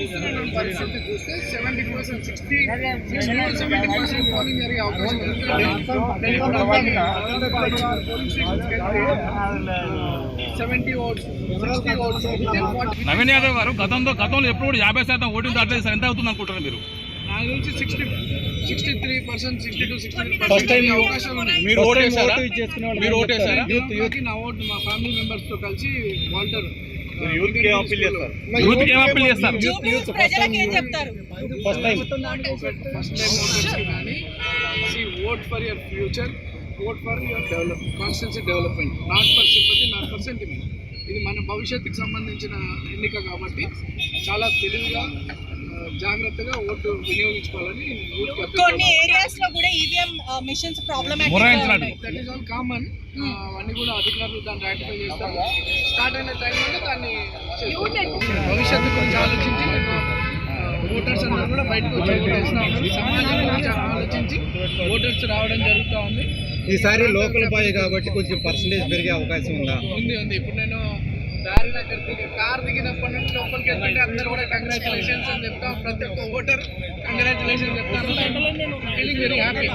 చూస్తున్న పరిస్థితి చూస్తే 70% 60-70% పోలింగ్ జరిగే అవకాశం ఉంది. ఇప్పుడు పోలింగ్ స్టేషన్స్కి వెళ్తే 70 ఓట్స్ 60 ఓట్స్ నవీన్ యాదవ్ గారు గతంలో ఎప్పుడు 50% ఓటింగ్ దాటలేదు సార్. ఎంత అవుతుంది అనుకుంటారు మీరు? నాకు తెలిసి 63%, 62-63% అవకాశం ఉంది. మీరు ఓటేసారా? నా ఓటు మా ఫ్యామిలీ మెంబర్స్ తో కలిసి వాల్టర్ యూత్ కి ఏం అప్పీల్ చేస్తారు? ఫస్ట్ టైం ఓటర్స్ కి కానీ vote for your future, vote for your constituency development, not for sympathy, not for sentiment. ఇది మన భవిష్యత్తుకు సంబంధించిన ఎన్నిక కాబట్టి చాలా తెలివిగా జాగ్రత్తగా ఓటు వినియోగించుకోవాలని కొన్ని ఏరియాస్ లో కూడా EVM machines problematic that is all common. అవన్నీ కూడా అధికారులు దాన్ని రాటిఫై చేస్తారు. స్టార్ట్ అయిన టైంలో దాన్ని భవిష్యత్తు గురించి ఆలోచించి ఓటర్స్ అందరూ కూడా బయటకు వచ్చి ఓటేస్తూ ఉన్నారు. సమాజం గురించి ఆలోచించి ఓటర్స్ రావడం జరుగుతూ ఉంది. ఈసారి లోకల్ బాయ్ కాబట్టి కొంచెం పర్సంటేజ్ పెరిగే అవకాశం ఉందా? ఉంది. ఇప్పుడు నేను దారి దగ్గర కార్ దిగినప్పటి నుంచి లోపలికి వెళ్తుంటే అందరూ కూడా కంగ్రాచులేషన్స్ అని చెప్తాం. ప్రతి ఒక్క ఓటర్ కంగ్రాచులేషన్స్ చెప్తాను. Feeling very happy.